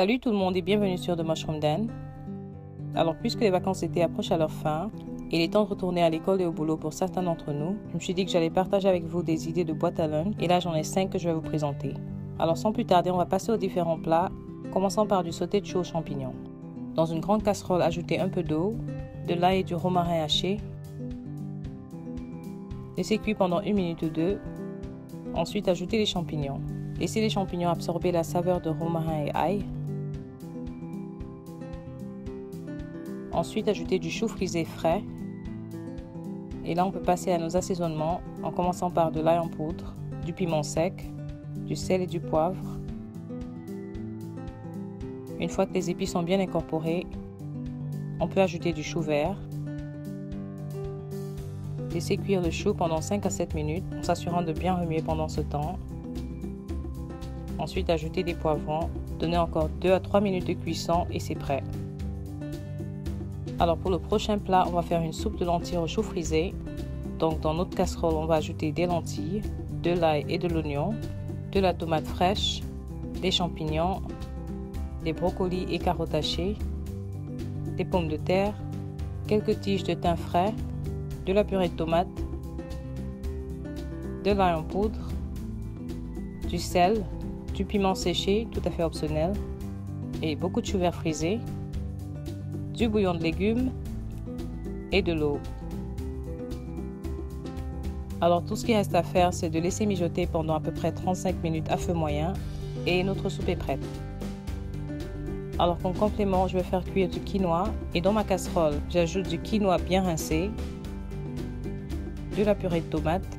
Salut tout le monde et bienvenue sur The Mushroom Den. Alors puisque les vacances d'été approchent à leur fin, et il est temps de retourner à l'école et au boulot pour certains d'entre nous, je me suis dit que j'allais partager avec vous des idées de boîte à lunch et là j'en ai 5 que je vais vous présenter. Alors sans plus tarder, on va passer aux différents plats, commençant par du sauté de choux aux champignons. Dans une grande casserole, ajoutez un peu d'eau, de l'ail et du romarin haché. Laissez cuire pendant 1 minute ou 2. Ensuite, ajoutez les champignons. Laissez les champignons absorber la saveur de romarin et ail. Ensuite, ajoutez du chou frisé frais. Et là, on peut passer à nos assaisonnements en commençant par de l'ail en poudre, du piment sec, du sel et du poivre. Une fois que les épices sont bien incorporées, on peut ajouter du chou vert. Laissez cuire le chou pendant 5 à 7 minutes en s'assurant de bien remuer pendant ce temps. Ensuite, ajoutez des poivrons. Donnez encore 2 à 3 minutes de cuisson et c'est prêt. Alors pour le prochain plat, on va faire une soupe de lentilles au chou frisé. Donc dans notre casserole, on va ajouter des lentilles, de l'ail et de l'oignon, de la tomate fraîche, des champignons, des brocolis et carottes hachées, des pommes de terre, quelques tiges de thym frais, de la purée de tomates, de l'ail en poudre, du sel, du piment séché, tout à fait optionnel, et beaucoup de chou vert frisé, du bouillon de légumes et de l'eau. Alors tout ce qui reste à faire, c'est de laisser mijoter pendant à peu près 35 minutes à feu moyen et notre soupe est prête. Alors comme complément, je vais faire cuire du quinoa et dans ma casserole, j'ajoute du quinoa bien rincé, de la purée de tomates,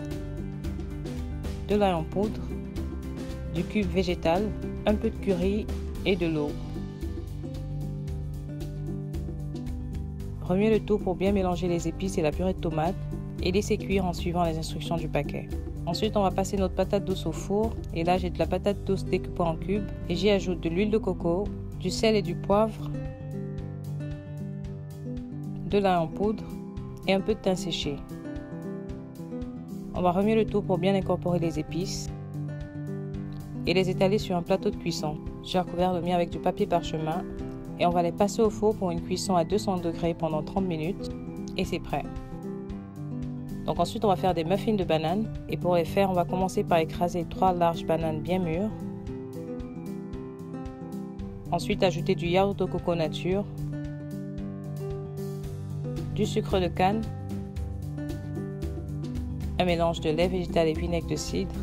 de l'ail en poudre, du cube végétal, un peu de curry et de l'eau. Remuez le tout pour bien mélanger les épices et la purée de tomates et laissez cuire en suivant les instructions du paquet. Ensuite, on va passer notre patate douce au four et là j'ai de la patate douce découpée en cubes et j'y ajoute de l'huile de coco, du sel et du poivre, de l'ail en poudre et un peu de thym séché. On va remuer le tout pour bien incorporer les épices et les étaler sur un plateau de cuisson. J'ai recouvert le mien avec du papier parchemin et on va les passer au four pour une cuisson à 200 degrés pendant 30 minutes et c'est prêt. Donc ensuite on va faire des muffins de bananes et pour les faire on va commencer par écraser 3 larges bananes bien mûres. Ensuite ajouter du yaourt de coco nature, du sucre de canne, un mélange de lait végétal et vinaigre de cidre,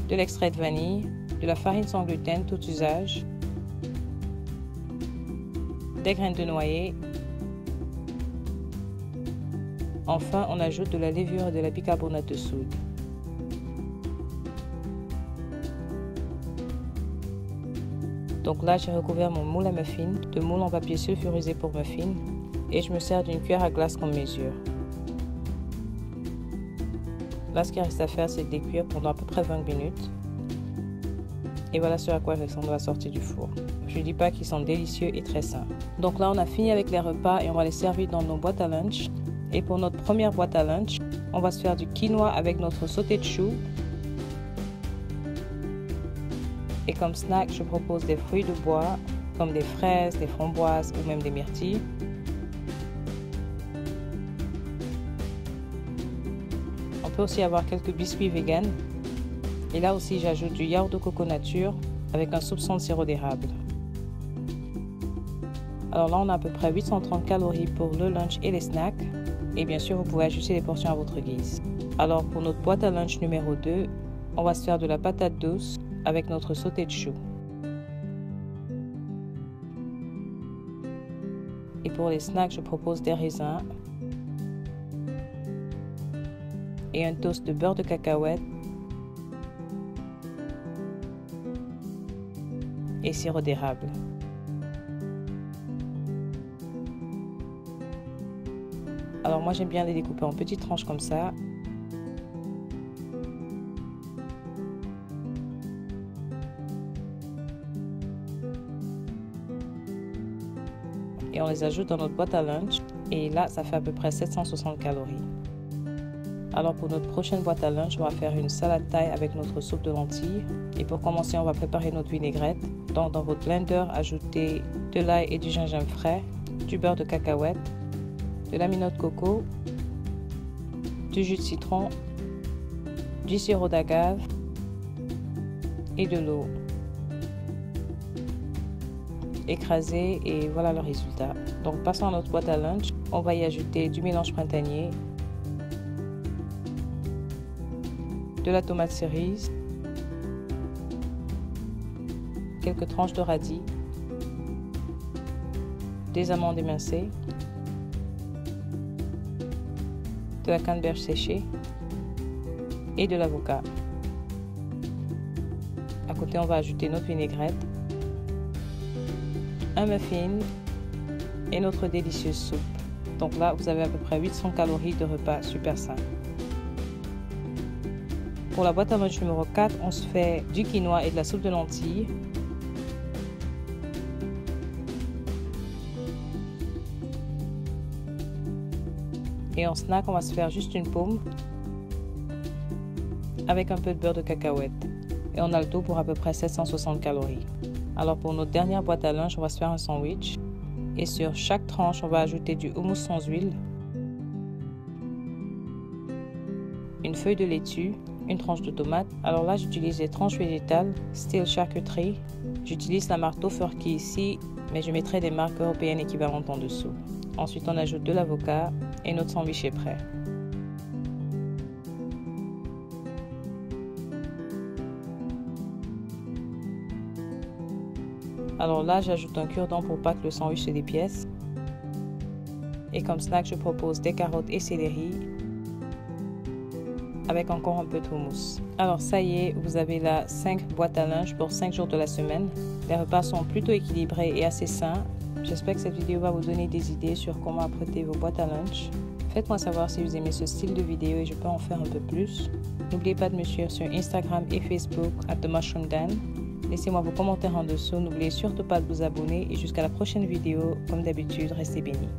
de l'extrait de vanille, de la farine sans gluten tout usage, des graines de noyer. Enfin, on ajoute de la levure et de la bicarbonate de soude. Donc là, j'ai recouvert mon moule à muffins de moule en papier sulfurisé pour muffins et je me sers d'une cuillère à glace comme mesure. Là, ce qui reste à faire, c'est de les cuire pendant à peu près 20 minutes. Et voilà ce à quoi ils ressemblent à la sortie du four. Je ne dis pas qu'ils sont délicieux et très sains. Donc là, on a fini avec les repas et on va les servir dans nos boîtes à lunch. Et pour notre première boîte à lunch, on va se faire du quinoa avec notre sauté de choux. Et comme snack, je propose des fruits de bois, comme des fraises, des framboises ou même des myrtilles. On peut aussi avoir quelques biscuits vegan. Et là aussi, j'ajoute du yaourt de coco nature avec un soupçon de sirop d'érable. Alors là, on a à peu près 830 calories pour le lunch et les snacks. Et bien sûr, vous pouvez ajuster les portions à votre guise. Alors pour notre boîte à lunch numéro 2, on va se faire de la patate douce avec notre sauté de choux. Et pour les snacks, je propose des raisins et un toast de beurre de cacahuète et sirop d'érable. Alors moi j'aime bien les découper en petites tranches comme ça. Et on les ajoute dans notre boîte à lunch et là ça fait à peu près 760 calories. Alors pour notre prochaine boîte à lunch, on va faire une salade thaï avec notre soupe de lentilles. Et pour commencer, on va préparer notre vinaigrette. Donc dans votre blender, ajoutez de l'ail et du gingembre frais, du beurre de cacahuète, de la minotte de coco, du jus de citron, du sirop d'agave et de l'eau. Écrasé et voilà le résultat. Donc passons à notre boîte à lunch. On va y ajouter du mélange printanier, de la tomate cerise, quelques tranches de radis, des amandes émincées, de la canneberge séchée et de l'avocat. À côté, on va ajouter notre vinaigrette, un muffin et notre délicieuse soupe. Donc là, vous avez à peu près 800 calories de repas super sain. Pour la boîte à lunch numéro 4, on se fait du quinoa et de la soupe de lentilles. Et en snack, on va se faire juste une pomme avec un peu de beurre de cacahuète. Et on a le tout pour à peu près 760 calories. Alors pour notre dernière boîte à lunch, on va se faire un sandwich. Et sur chaque tranche, on va ajouter du houmous sans huile, une feuille de laitue, une tranche de tomate. Alors là, j'utilise les tranches végétales Steel Charcuterie. J'utilise la marque Tofurky ici, mais je mettrai des marques européennes équivalentes en dessous. Ensuite, on ajoute de l'avocat et notre sandwich est prêt. Alors là, j'ajoute un cure-dent pour pas que le sandwich se dépièce. Et comme snack, je propose des carottes et céleri avec encore un peu de houmous. Alors ça y est, vous avez là 5 boîtes à lunch pour 5 jours de la semaine. Les repas sont plutôt équilibrés et assez sains. J'espère que cette vidéo va vous donner des idées sur comment apprêter vos boîtes à lunch. Faites-moi savoir si vous aimez ce style de vidéo et je peux en faire un peu plus. N'oubliez pas de me suivre sur Instagram et Facebook @TheMushroomDan. Laissez-moi vos commentaires en dessous. N'oubliez surtout pas de vous abonner et jusqu'à la prochaine vidéo. Comme d'habitude, restez bénis.